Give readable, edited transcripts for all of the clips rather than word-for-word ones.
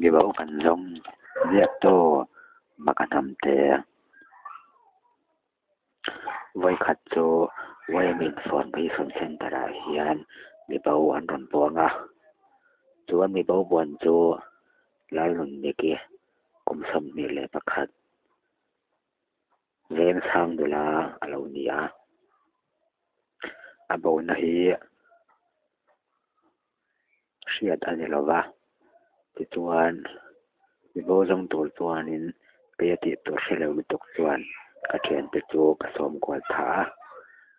vì bảo cần giống việc tô mà cần làm thế với khát cho với mình phone với phone center hiền vì bảo anh còn buồn à cho anh vì bảo buồn cho lại lần này kia cũng sớm đi lệ bạc khát về sang đó là alo nia à bảo này siết anh là va thì chuan vì bảo giống tổ chuan in bây giờ tổ sẽ là một tổ chuan các chuyện từ chỗ các xóm quan thả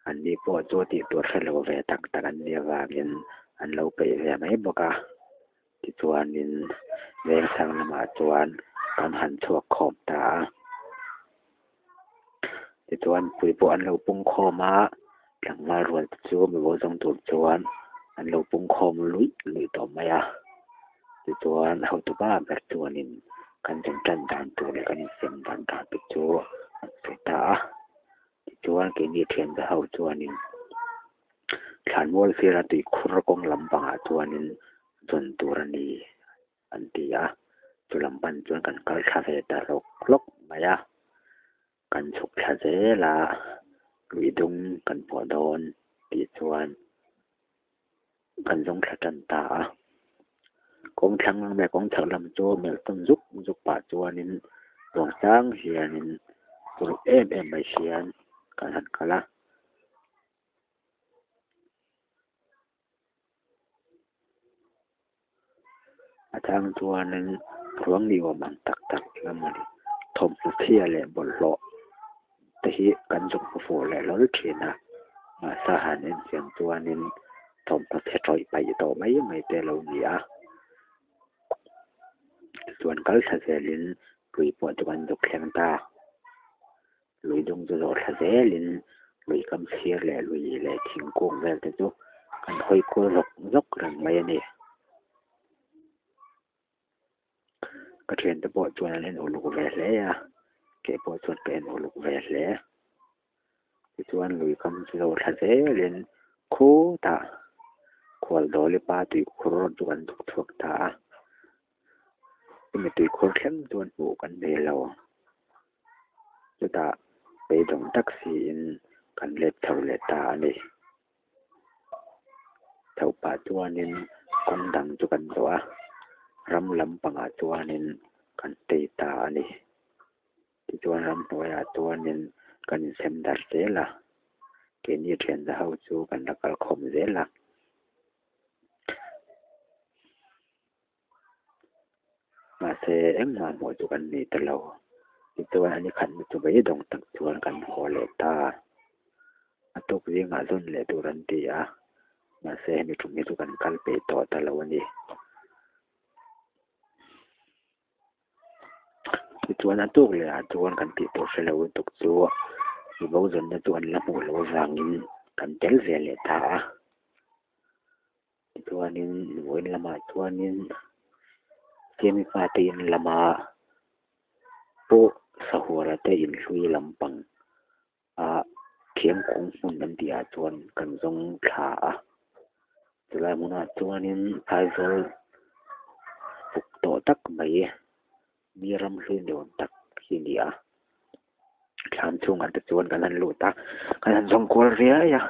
anh đi bộ chỗ thì tổ sẽ là về tặng tặng anh đi vào bên anh lâu về về mấy bữa cả thì chuan in về sang là mà chuan anh hành chuộc khom ta thì chuan quý bộ anh lâu bung khom á chẳng mà rồi chỗ vì bảo giống tổ chuan anh lâu bung khom lụi lụi tôm mày à thì chuan hậu tụ ba bẹt chuan in kan jeng tan dan tu le kan sem dan ka pi chu se ta chuan ke ni thian da ho chuan in than mol fira ti khur kong lampang a chuan in chon turani antia chulam pan chuan kan kal tha ve ta rok lok maya kan chuk tha je la lui dung kan po don ti chuan kan jong tha tan ta công thăng mẹ công thăng làm cho mẹ tâm giúp bà cho nên lòng sáng hiền rồi em mày hiền cả hẳn cả lá thang cho nên ruộng đi vào bằng tắc tắc là mà thom phụ thia lệ bồn lọ thì cần dùng phụ lệ lối chuyện à mà sa hà nên chuyện cho nên thom phụ thia trôi bay tổ mấy tê lâu nhỉส่วนการทำเสลินลุยปวดวันดุแข็งตาลุยดงจะโดดทำเสลินลุยกำเชียร์แหล่ลุยแหล่ทิ้งกงแหล่แต่จุกันค่อยกู้รกเรื่องไม่เนี่ยก็เทรนแต่ปวดจวนเล่นโอลูกแหวนเลยอ่ะเก็บปวดจวนเป็นโอลูกแหวนเลยที่จวนลุยกำจะโดดทำเสลินคู่ตาขวดโดลิปาตุยครจวนทุกตาmình tùy khối kém tuần phụ cần về lâu chúng ta bị động taxi cần lệ thầu lệ ta này thầu bà chua nên con đằng cho cần đó râm lâm bằng à chua nên cần tây ta này thì chua râm nói à chua nên cần xem đặt dễ là cái như chuyện ra hậu chú cần đặc không dễ là mà sẽ em mà mỗi chỗ cần đi từ lâu thì tôi anh khẩn một chỗ bấy đồng tặng chuan cần hồ lệ ta à tôi cứ ngã luôn lệ tôi rắn đi à mà sẽ mi chúng mi tôi cần cần bê tỏ ta lâu đi thì chuan anh tôi lệ à chuan cần bị tôi sẽ lâu tục chúa thì bao giờ nó chuan là một lâu vàng in cần chén về lệ ta thì chuan in với là mà chuan in kemi patin lama po sahura te in hui lampang a thiam kong mun nan dia chuan kan zong tha a tulai muna chuan in aizol puk to tak mai miram hlui don tak hi dia tham chung an te chuan kan an lu ta kan an zong kol ria ya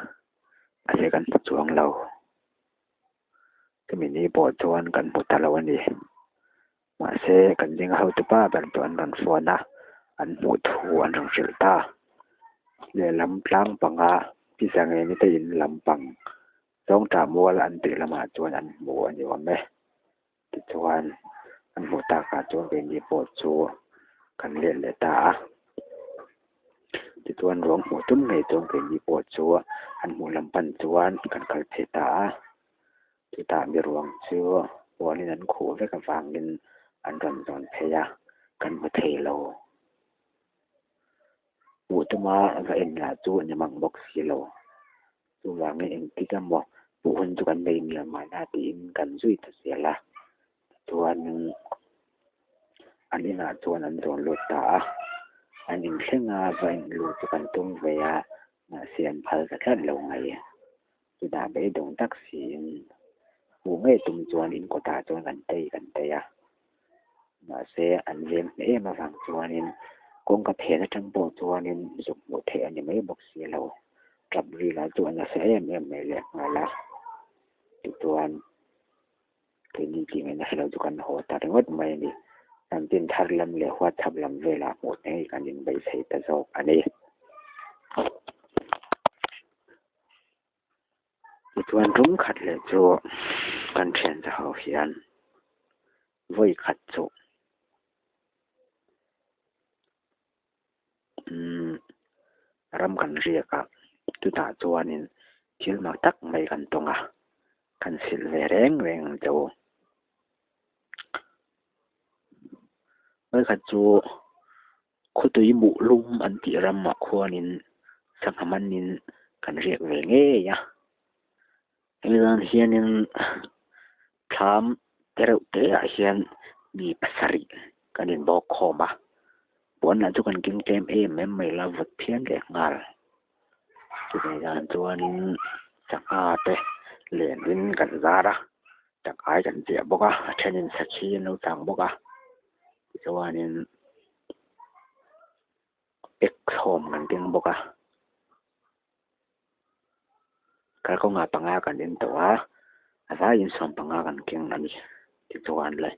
a le kan chuang lo kemi ni bo chuan kan mutalo ani mà sẽ cần những hậu tự ba bản tuần đoàn phun à anh một thu anh trong sự ta để làm lang bằng à bây giờ ngày nay tin làm bằng trong trà mua là anh tự làm à cho anh mua nhiều lắm đấy cho anh một ta cả cho cái gì bộ chùa cần liền để ta thì cho anh ruộng một tấm ngày cho cái gì bộ chùa anh mua làm pan cho anh cần cần phải ta thì ta bị ruộng chưa bộ nên anh khổ với cả vàng nên anh run run thế à cần một thể lâu buổi tối mà và em là chú anh mang bọc xì lâu chú và nghe em kí cái mỏ buổi hôm chú cần đây miệng mà đã tìm cần duy thật sẽ là chú anh đi là chú anh run lột ta anh em xem và anh lột chú cần tung về à mà xem phải rất lâu ngày chú đã bị động tác xì buổi ngày tung chú anh có ta chú gần đây à mà sẽ ăn viên để mà vàng chùa nên cũng có thể là trong bộ chùa nên dùng một thể như mấy bọc xì lâu gặp vì là chùa là sẽ em mày lẹ mà là chùa thì như chị ngày này là chùa cần hồ ta đang mất mày đi làm tin thar lâm lẹ hoa thập lâm về là một ngày cả những bầy xây ta dọc anh ấy chùa đúng khát lẹ chùa cần chuyển ra hậu hiền với khát chùa ram kan ria ka tu ta chuanin thil mak tak mai kan tonga kan sil ve reng reng cho mai kha chu khutui mu lum an ti ram ma khuanin sanghaman kan riak ve nge ya elan hianin tham tereu te a hian mi pasari kanin bok khoma bọn là chú cần kinh kem em mày là vật thiên để ngal cái này là chú anh chắc tê liền đến gần ra đó chắc ai gần địa bốc à cho nên sẽ chi nấu tàng bốc à chú anh ek home gần tiếng bốc à cái con ngà bằng gần đến tàu á ra yên xong bằng gần kinh này thì chú anh lại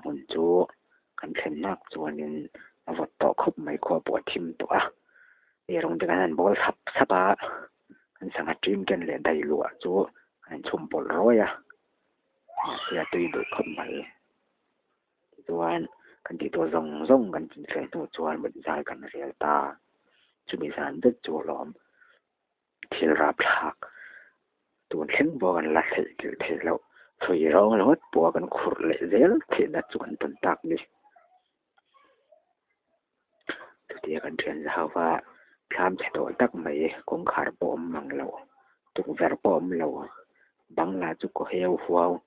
muốn chú cần thêm nắp chú anh vật to khúc mấy khoa bộ tim tàu á thì trong cái này bố sắp sắp á anh sang hạt chim trên liền đầy lụa chú anh chum bol rồi à thì tùy được không mấy chú anh cần thì tôi rong rong cần chỉ phải tôi chú anh bệnh dài cần riêng ta chú bị sản rất chú lắm thì rạp lạc tôi khiến bố anh là thể kiểu thể lâu rồi rong là hết bố anh khurt lệ dễ thì đã chú anh tuần tạc đi thì cần truyền giao và làm cho tôi tắc mấy cũng khá bom bằng lâu tôi ver bom lâu bằng là chú có heo phao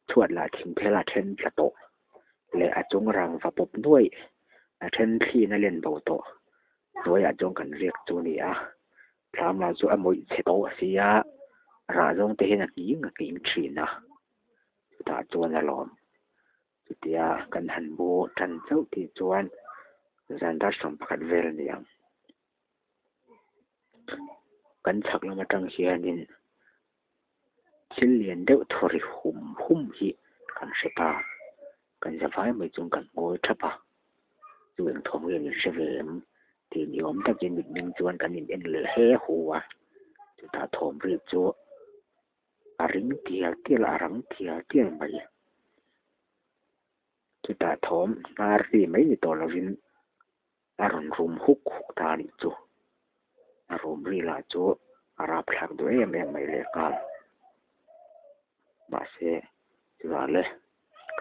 chuột là thím thế là trên là tổ lệ ở trong răng và bột nuôi ở trên khi nó lên bầu tổ nuôi ở trong cần việc chú này làm là chú mỗi chế tổ xí ra trong thế là kính chuyện ta chú là lòm thì cần hành bộ trần châu thì chú anh dàn đã sống phát về này cần chắc là mà trong hiện nên chỉ liền đeo thôi hum hi cần sẽ ta cần sẽ phải mấy chúng cần ngồi chấp chuyện thông hiện sẽ về thì nhóm ta chỉ mình chuan cần nhìn lên hé hùa chúng ta thom rít chúa ring tia là răng tia mày chúng ta thom ri mấy tổ là vin ron rum huk ta đi chúa rum ri là chúa arab lạc đuôi em mày lệ can mà sẽ chúng lệ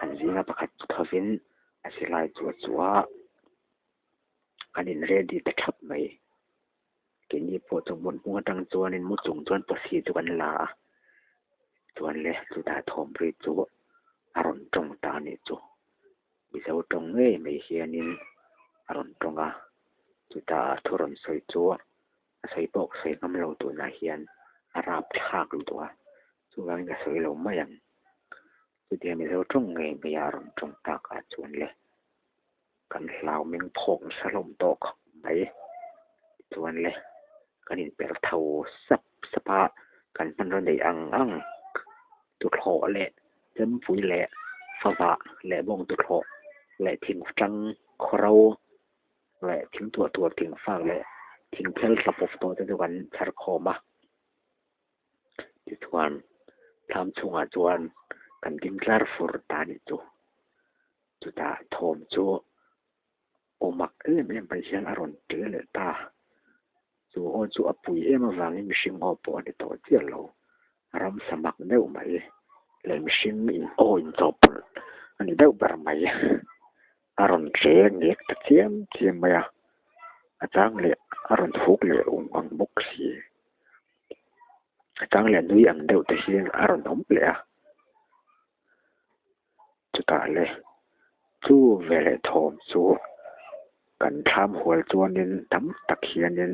cần gì là bắt thọ vin sẽ lại chúa anh in ready to chop mày cái gì bộ trong một mua trăng chúa nên một chung chuan bớt xí chuan là chuan lệ chúng ta thom rít chúa ron trong ta này chúa bây giờ trong ấy mấy hiện nên ron trong chúng ta thu ron soi chúa soi bọc soi ngâm lâu tuổi này hiện Arab khác luôn tuổi chúng ta nghe soi lâu mấy anh chúng ta bây giờ trong ấy bây giờ ron trong ta cả chuan lệ cần lao mình phong sa lom to không mấy chuan lệ cần in bèo thầu sắp cần phân ra để ăn tụt họ lệ chấm phủi lệ pha vạ lệ bông tụt họ lệ thình trăng khâu lệ thình tua thình pha lệ thình phèn sập bột to cho chuan char kho mà chuan tham chung chuan cần tin klar phur ta ni chu ta thom chu omak emไปเชียนอารมณ์เจเลยตาจูปุ๋ยมาวางในมิชิงอปอในตัวเจียเรารำสมัครได้ไหมเลยมิชิงอินอินจบอันนี้ได้แบบไหมอารมณ์เจเงียตะเทียมไหมอาจารย์เลยอารมณ์ทุกเลยอังบุกสีอาจารย์เลยนุ้ยอังเดียวแต่เชียนอารมณ์น้ำเลยจุดเลยจูเวลทอมจูกันทำหัวจวนนินทำตะเคียนนิน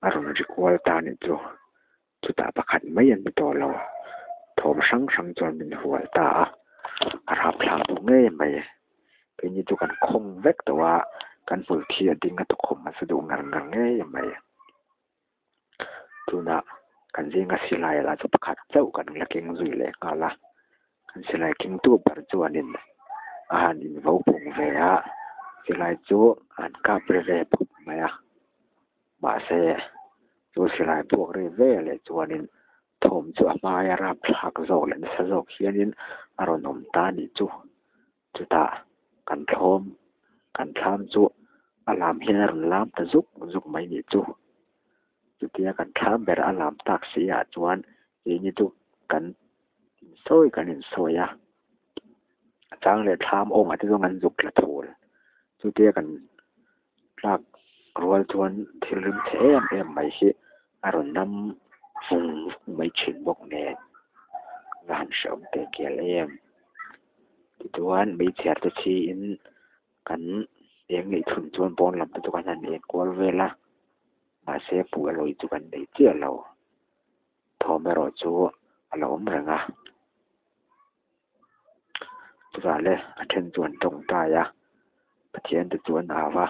อารมณ์ริกวลตานิจูจุดประคันไม่ยันไปตัวเราทอมสังจวนเป็นหัวตาอารับพลางตรงเงี้ยไป cái như tu kan khom vek tawa kan pul thia ding ka to khom ma sadu ngar ngar nge mai tu na kan jinga silai la chu pakhat chau kan la king zui le kala kan silai king tu par chuanin an in vo pung ve a silai chu an ka pre phup maya ma se chu silai puk re ve le chuanin thom chu amaya ra phak zo le sa zo khianin aron om ta ni chu ta kan thom kan tham chu alam hinar lam ta zuk mai ni chu tia kan tham ber alam tak sia chuan ni tu kan soi kan in soya chang le tham ong ati zo ngan zuk la thol chu tia kan lak rol chuan thilim em mai hi aron nam fung mai chin bok ne gan shom te kelem tuan mi cher tu chi in kan eng ni thun chuan bon lam tu kan an e kol vela ma se pu aloi tu kan dei chia lo thomero chu alom ranga tura le athen chuan tong ta ya pathian tu chuan awa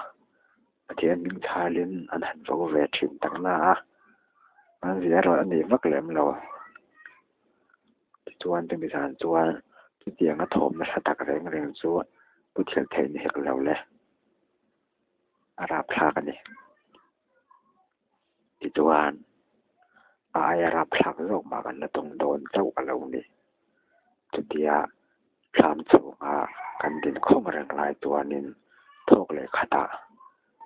pathian ning thalin an han vo ve thim tak na an zia ro ani vak lem lo chuan te mi san chuan ti tiang a thom na satak reng chu pu thel thein hek lo le ara phla ka ni ti chuan ai ara phla zo ma kan la tong don chau ka lo ni tu tia tham chu a kan din khong reng lai tuanin thok le khata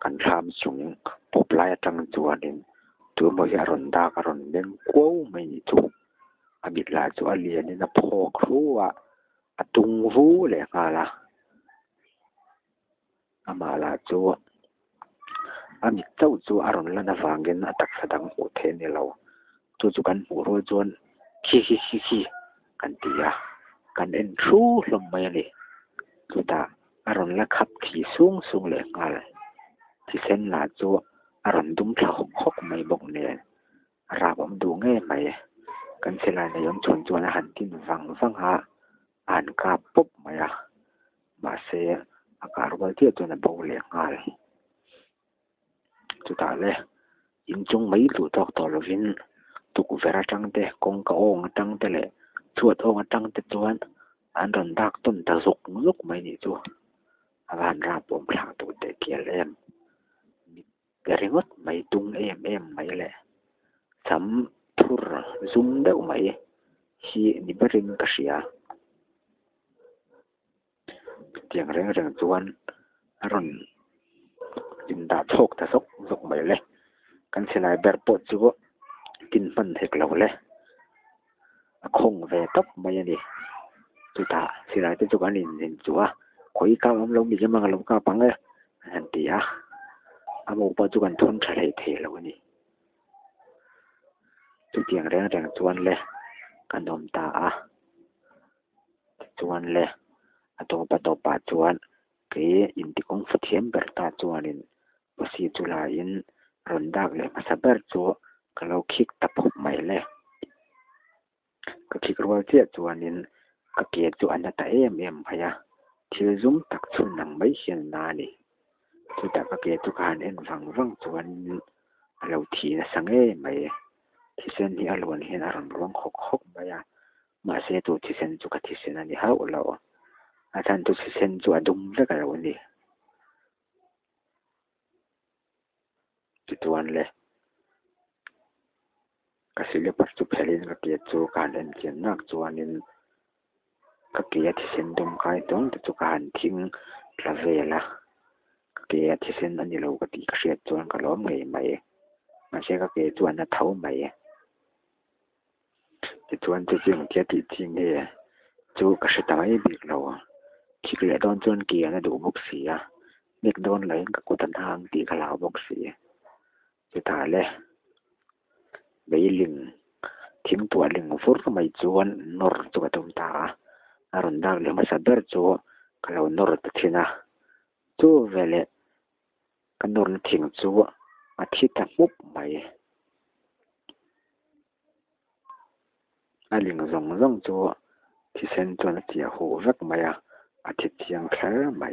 kan tham chung pop lai tang chuanin tu mo ya ron da ka ron den ko mai ni chu amit la chu alian in a phok ruwa atung vu le kala amala chu amit chau chu aron lana wangin atak sadang u the ni lo chu chu kan hu ro chuan khi kan tia kan en thu hlom mai ni chu ta aron la khap thi sung le ngal thi sen la chu aron dum thla khok mai bok ne ra bom du nge mai kan sela na yom chuan han tin wang ha an ka pop maya ma se akar wal ti tu na bo le ngal chu ta le in chung mai lu tok to lovin tu ku vera tang te kong ka ong tang te le chuat ong tang te chuan an ron dak ton ta zuk mai ni chu awan ra pom phla tu te kialem geringot mai tung em mai le sam thur zum deuh mai hi ni baring ka sia tiang reng chuan aron in da thok ta zok mai le kan sinai ber po chu tin pan hek lo le a khong ve top mai ani tu ta sinai te chu kan in chuwa khoi ka am lo mi jama lo ka pang e an tia amo pa chu kan thon thlai the lo ni tu tiang reng chuan le kan dom ta a chuan le ato pa chuan ke in ti kong futhiam ber ta chuanin pasi chula in rondak le masaber chu kalau khik ta phop mai le ka khik rwal che chuanin ka ke chu anata em phaya thil zum tak chun nang mai hian na ni chu ta ka ke chu kan en wang chuan alo thi na sange mai thi sen ni alwan hian aron rong khok maya ma se tu thi sen chu ka thi sen ani ha ulo achan tu thi sen chu adum le ka lo ni tuan le kasile par chu phelin ka ke chu kan en chen nak chuanin ka ke thi sen dum kai tong chu kan thing tlavela ka ke thi sen ani lo ka ti ka hriat chuan ka lom ngei mai ma se ka ke chuan na thau mai ti chuan chu jing ke ti thing he chu ka hritai bik lo khik le don chuan ki ana du bok sia nek don lai ka ko tan hang ti ka la bok sia chu ta le beiling thing tua ling fur mai chuan nor chu ka tum ta aron dak le masa ber chu kalau nor ta thina chu vele kan nor thing chu a thi ta mup mai aling zong chu thi sen chuan ti hu vek mai อาทิตย์เที่ยงแค่ไม่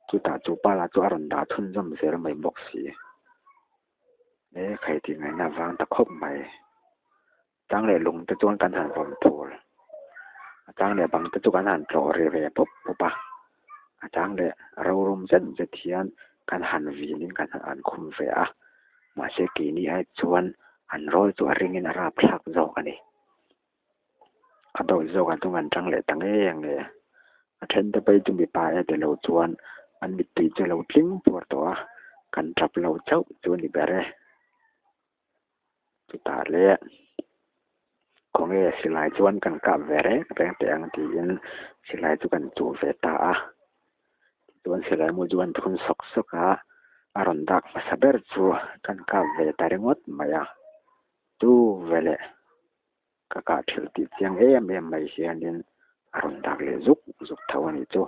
จุดตาจูปาลาจูอารอนดาทุนจำเสียไม่บอกสีใครที่ไงน่าวางตะคบไม่จังเลยลงตะจวนกันหันผมโผล่จังเลยบังตะจวนกันหันโผล่เรื่อยๆปุ๊บปุ๊บปะจังเลยเรารวมเส้นจะเทียนกันหันวีนินกันหันคุมเฟียมาเสกีนี่ไอ้จวนหันร้อยตัวริงินอาราพลักโจกันนี่เขาโดนโจกันตรงกันจังเลยตั้งอย่างเลยเช่นจะไปจุ่มไปปลายแต่เราจวนอันมิตรจะเราทิ้งปวดตัวกันจับเราเจ้าจวนนี่แบบไรจุดตาเลยคงสิลายจวนกันกับเวรแปลงแต่งที่ยินสิลายจุกันจูเวตาจวนสิลายมูจวนทุนสกสกอารมณ์ดักมาสับเบิร์จูกันกับเวตาเรงดมายาตูเวเลกะกาเทลติเจียงไม่เสียนินอารมณ์ดักเลยจุกเท่านี้จู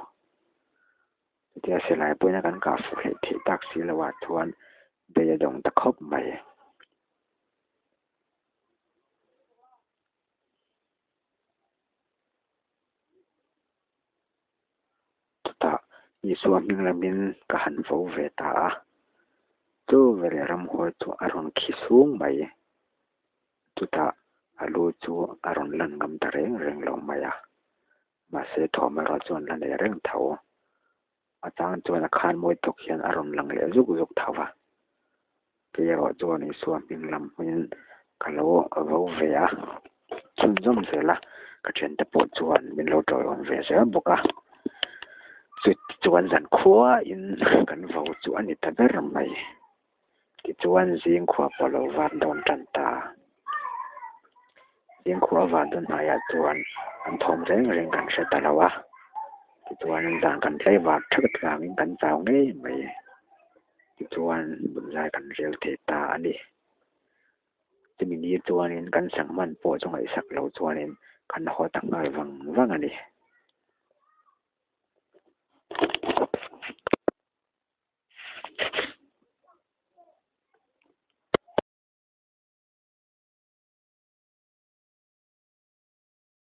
เดี๋ยวสิลายปุ่นกันกับฟุเหตุตักสิลวัดทวนเบียดงตะคบไม่มีส่วนมิงละมินกหันฟูเวตาตัวเวลารำหัวตัวอารมณ์ขี้สูงไปตัวตาอาลูตัวอารมณ์ลันกำตะเร่งลงมายามาเสถอมารอจวนลันเร่งเท่าอาจารย์จวนอาคารมวยตกเขียนอารมณ์ลังเลจุกเท่าวะเกี่ยวจวนในส่วนมิงลำมินกะโลฟูเวียชุนจอมเสละกระเทียนตะปวดจวนมินโลดอยอนเวียเสียบุกะจุดจวนสันขั้วอินกันฟูจวนอิตาเบรไม่ที่จวนสิงขั้วปลอวันโดนจันตาสิงขั้ววันโดนนายจวนอันทอมเร่งกันเสตละวะที่จวนต่างกันใช้วัดทักทางกันเจ้าไงไม่ที่จวนบุญใจกันเรียวเทตาอันนี้จะมีนี้จวนกันสังมันปวดจงไอสักเราจวนกันหอตั้งไงวังอันนี้